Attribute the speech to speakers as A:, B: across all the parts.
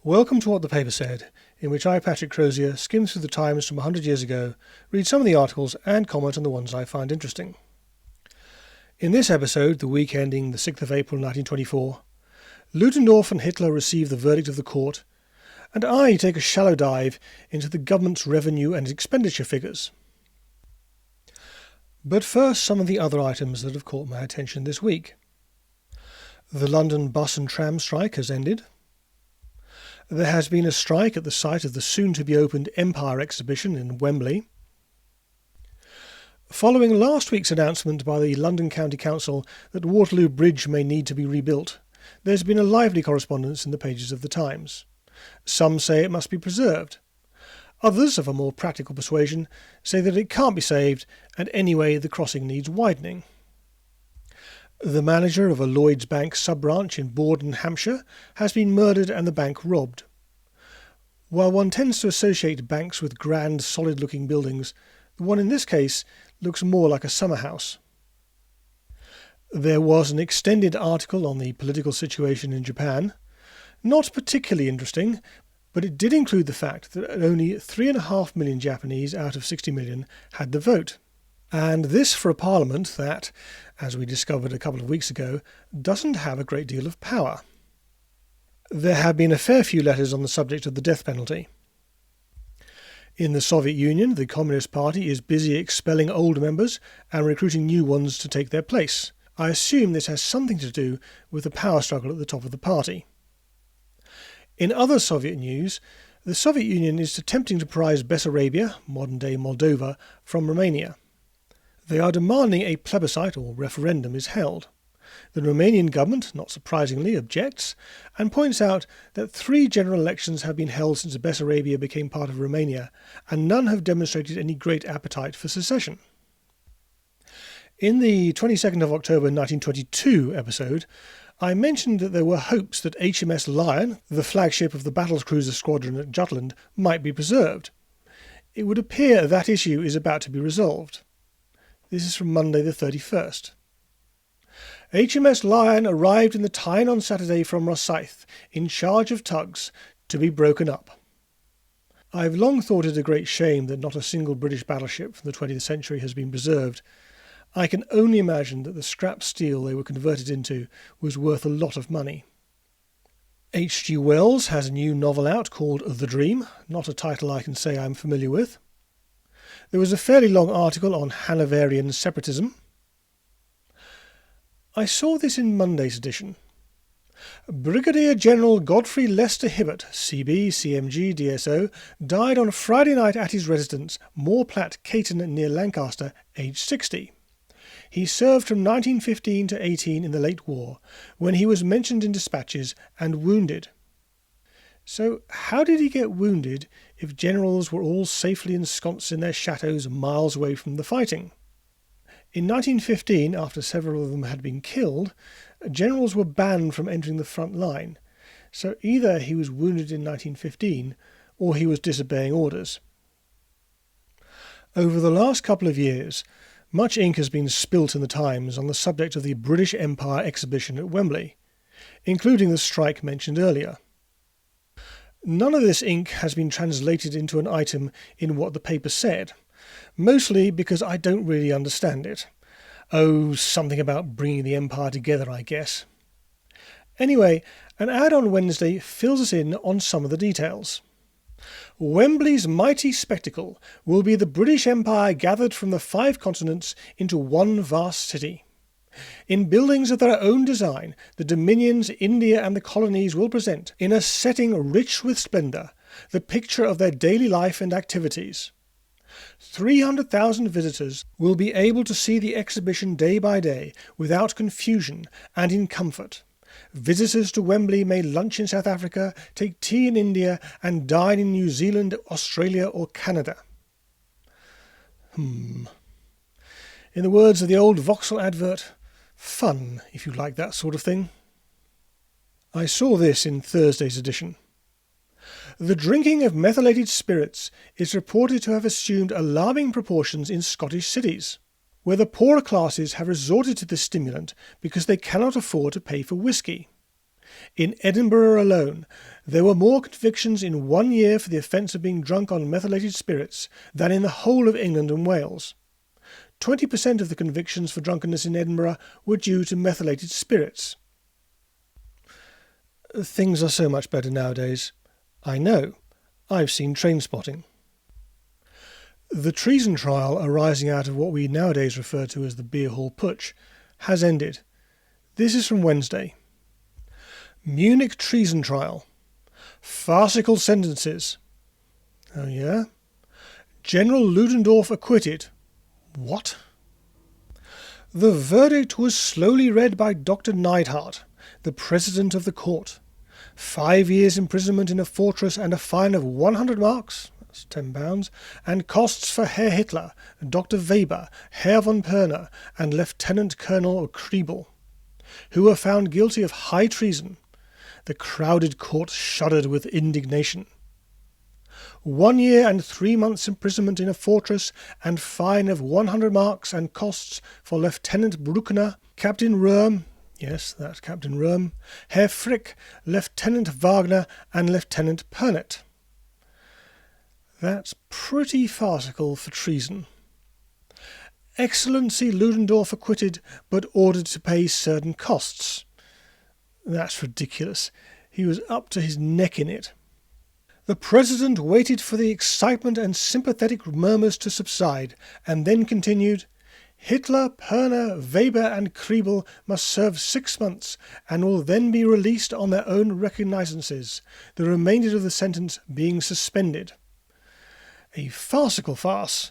A: Welcome to What the Paper Said, in which I, Patrick Crozier, skim through the Times from 100 years ago, read some of the articles and comment on the ones I find interesting. In this episode, the week ending the 6th of April 1924, Ludendorff and Hitler receive the verdict of the court, and I take a shallow dive into the government's revenue and expenditure figures. But first, some of the other items that have caught my attention this week. The London bus and tram strike has ended. There has been a strike at the site of the soon-to-be-opened Empire exhibition in Wembley. Following last week's announcement by the London County Council that Waterloo Bridge may need to be rebuilt, there's been a lively correspondence in the pages of the Times. Some say it must be preserved. Others, of a more practical persuasion, say that it can't be saved, and anyway the crossing needs widening. The manager of a Lloyds Bank sub-branch in Borden, Hampshire, has been murdered and the bank robbed. While one tends to associate banks with grand, solid-looking buildings, the one in this case looks more like a summer house. There was an extended article on the political situation in Japan. Not particularly interesting, but it did include the fact that only 3.5 million Japanese out of 60 million had the vote. And this for a parliament that, as we discovered a couple of weeks ago, doesn't have a great deal of power. There have been a fair few letters on the subject of the death penalty. In the Soviet Union, the Communist Party is busy expelling old members and recruiting new ones to take their place. I assume this has something to do with the power struggle at the top of the party. In other Soviet news, the Soviet Union is attempting to prize Bessarabia, modern-day Moldova, from Romania. They are demanding a plebiscite or referendum is held. The Romanian government, not surprisingly, objects and points out that 3 general elections have been held since Bessarabia became part of Romania, and none have demonstrated any great appetite for secession. In the 22nd of October 1922 episode, I mentioned that there were hopes that HMS Lion, the flagship of the battlecruiser squadron at Jutland, might be preserved. It would appear that issue is about to be resolved. This is from Monday the 31st. HMS Lion arrived in the Tyne on Saturday from Rosyth, in charge of tugs, to be broken up. I've long thought it a great shame that not a single British battleship from the 20th century has been preserved. I can only imagine that the scrap steel they were converted into was worth a lot of money. H.G. Wells has a new novel out called The Dream, not a title I can say I'm familiar with. There was a fairly long article on Hanoverian separatism. I saw this in Monday's edition. Brigadier General Godfrey Lester Hibbert, CB, CMG, DSO, died on Friday night at his residence, Moorplatte, Caton, near Lancaster, aged 60. He served from 1915 to 18 in the late war, when he was mentioned in dispatches and wounded. So how did he get wounded if generals were all safely ensconced in their chateaus miles away from the fighting? In 1915, after several of them had been killed, generals were banned from entering the front line, so either he was wounded in 1915 or he was disobeying orders. Over the last couple of years, much ink has been spilt in the Times on the subject of the British Empire exhibition at Wembley, including the strike mentioned earlier. None of this ink has been translated into an item in What the Paper Said, mostly because I don't really understand it. Oh, something about bringing the empire together, I guess. Anyway, an ad on Wednesday fills us in on some of the details. Wembley's mighty spectacle will be the British Empire gathered from the 5 continents into one vast city. In buildings of their own design, the dominions, India and the colonies will present, in a setting rich with splendour, the picture of their daily life and activities. 300,000 visitors will be able to see the exhibition day by day, without confusion and in comfort. Visitors to Wembley may lunch in South Africa, take tea in India and dine in New Zealand, Australia or Canada. In the words of the old Vauxhall advert, fun if you like that sort of thing. I saw this in Thursday's edition. The drinking of methylated spirits is reported to have assumed alarming proportions in Scottish cities. where the poorer classes have resorted to this stimulant because they cannot afford to pay for whisky. In Edinburgh alone, there were more convictions in 1 year for the offence of being drunk on methylated spirits than in the whole of England and Wales. 20% of the convictions for drunkenness in Edinburgh were due to methylated spirits. Things are so much better nowadays. I know. I've seen Trainspotting. The treason trial arising out of what we nowadays refer to as the Beer Hall Putsch has ended. This is from Wednesday. Munich treason trial. Farcical sentences. Oh yeah? General Ludendorff acquitted. What? The verdict was slowly read by Dr. Neidhart, the president of the court. 5 years imprisonment in a fortress and a fine of 100 marks, that's £10, and costs for Herr Hitler, Dr. Weber, Herr von Perner, and Lieutenant Colonel Kriebel, who were found guilty of high treason. The crowded court shuddered with indignation. 1 year and 3 months imprisonment in a fortress and fine of 100 marks and costs for Lieutenant Bruckner, Captain Röhm, yes, that's Captain Röhm, Herr Frick, Lieutenant Wagner, and Lieutenant Pernet. That's pretty farcical for treason. Excellency Ludendorff acquitted, but ordered to pay certain costs. That's ridiculous. He was up to his neck in it. The President waited for the excitement and sympathetic murmurs to subside, and then continued, Hitler, Perner, Weber and Kriebel must serve 6 months, and will then be released on their own recognizances, the remainder of the sentence being suspended. A farcical farce,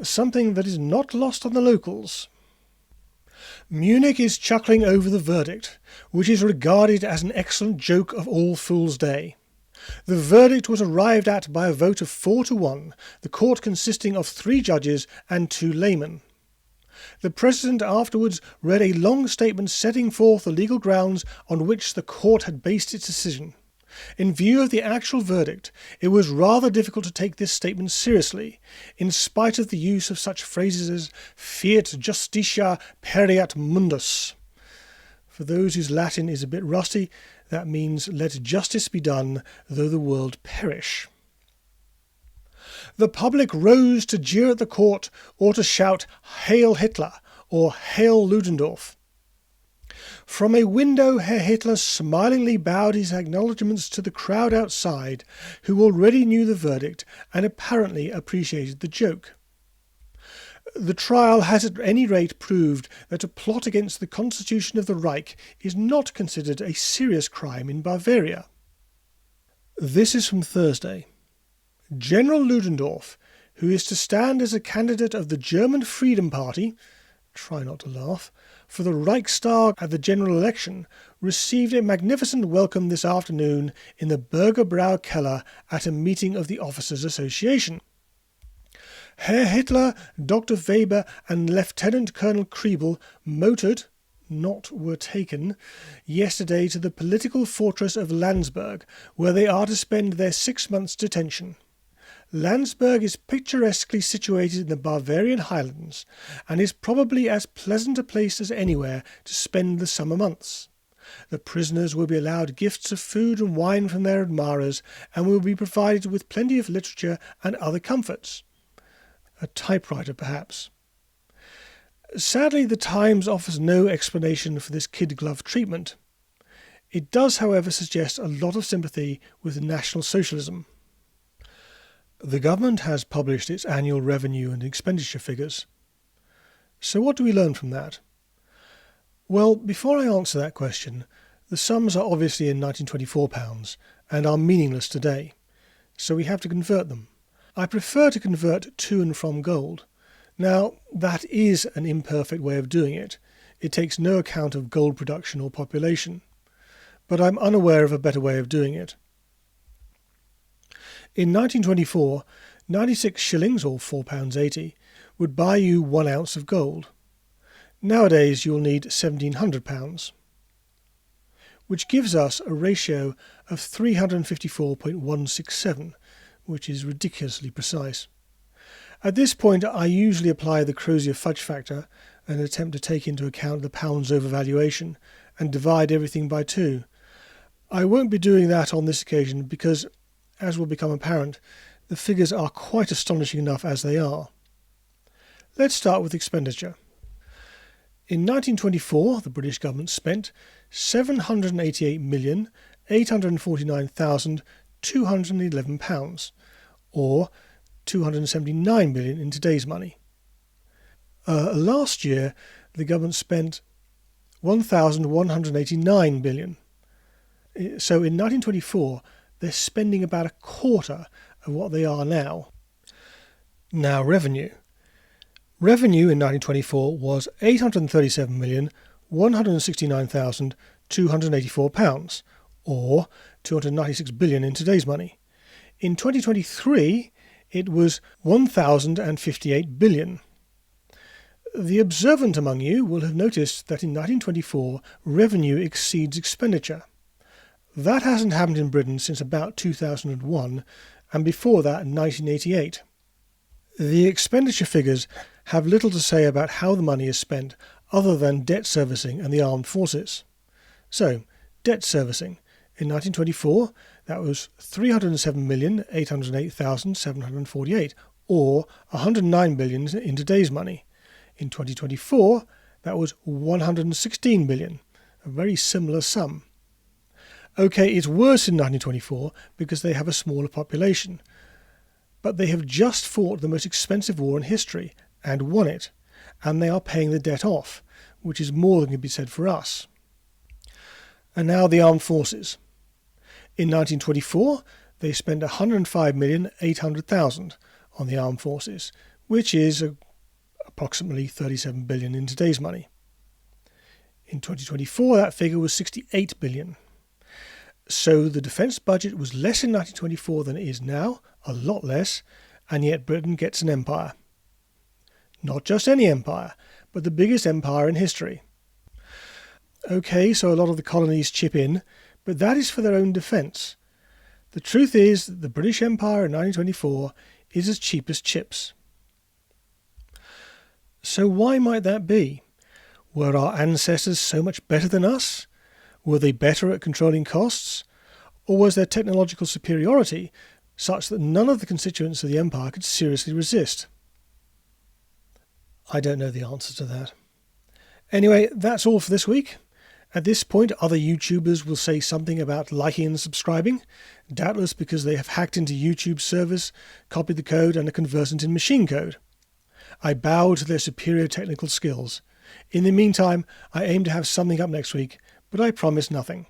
A: something that is not lost on the locals. Munich is chuckling over the verdict, which is regarded as an excellent joke of All Fool's Day. The verdict was arrived at by a vote of 4-1, the court consisting of 3 judges and 2 laymen. The President afterwards read a long statement setting forth the legal grounds on which the court had based its decision. In view of the actual verdict, it was rather difficult to take this statement seriously, in spite of the use of such phrases as fiat justitia pereat mundus. For those whose Latin is a bit rusty, that means let justice be done, though the world perish. The public rose to jeer at the court or to shout Hail Hitler or Hail Ludendorff. From a window Herr Hitler smilingly bowed his acknowledgments to the crowd outside, who already knew the verdict and apparently appreciated the joke. The trial has at any rate proved that a plot against the constitution of the Reich is not considered a serious crime in Bavaria. This is from Thursday. General Ludendorff, who is to stand as a candidate of the German Freedom Party, try not to laugh, for the Reichstag at the general election, received a magnificent welcome this afternoon in the Bürgerbrau Keller at a meeting of the Officers' Association. Herr Hitler, Dr. Weber and Lieutenant Colonel Kriebel motored, not were taken, yesterday to the political fortress of Landsberg, where they are to spend their 6 months' detention. Landsberg is picturesquely situated in the Bavarian Highlands, and is probably as pleasant a place as anywhere to spend the summer months. The prisoners will be allowed gifts of food and wine from their admirers, and will be provided with plenty of literature and other comforts. A typewriter, perhaps. Sadly, the Times offers no explanation for this kid-glove treatment. It does, however, suggest a lot of sympathy with National Socialism. The government has published its annual revenue and expenditure figures. So what do we learn from that? Well, before I answer that question, the sums are obviously in 1924 pounds and are meaningless today, so we have to convert them. I prefer to convert to and from gold. Now, that is an imperfect way of doing it. It takes no account of gold production or population. But I'm unaware of a better way of doing it. In 1924, 96 shillings, or £4.80, would buy you 1 ounce of gold. Nowadays you'll need £1,700, which gives us a ratio of 354.167, which is ridiculously precise. At this point I usually apply the Crozier fudge factor and attempt to take into account the pound's overvaluation and divide everything by 2. I won't be doing that on this occasion because, as will become apparent, the figures are quite astonishing enough as they are. Let's start with expenditure. In 1924, the British government spent £788,849,211, or £279 million in today's money. Last year, the government spent £1,189 billion. So in 1924, they're spending about a quarter of what they are now. Now revenue. Revenue in 1924 was £837,169,284, or £296 billion in today's money. In 2023, it was £1,058 billion. The observant among you will have noticed that in 1924, revenue exceeds expenditure. That hasn't happened in Britain since about 2001, and before that 1988. The expenditure figures have little to say about how the money is spent other than debt servicing and the armed forces. So, debt servicing. In 1924, that was £307,808,748, or £109 billion in today's money. In 2024, that was £116 billion, a very similar sum. OK, it's worse in 1924 because they have a smaller population, but they have just fought the most expensive war in history and won it, and they are paying the debt off, which is more than can be said for us. And now the armed forces. In 1924, they spent £105,800,000 on the armed forces, which is approximately £37 billion in today's money. In 2024, that figure was £68 billion. So the defence budget was less in 1924 than it is now, a lot less, and yet Britain gets an empire. Not just any empire, but the biggest empire in history. OK, so a lot of the colonies chip in, but that is for their own defence. The truth is that the British Empire in 1924 is as cheap as chips. So why might that be? Were our ancestors so much better than us? Were they better at controlling costs? Or was their technological superiority such that none of the constituents of the empire could seriously resist? I don't know the answer to that. Anyway, that's all for this week. At this point, other YouTubers will say something about liking and subscribing, doubtless because they have hacked into YouTube's servers, copied the code, and are conversant in machine code. I bow to their superior technical skills. In the meantime, I aim to have something up next week, but I promise nothing.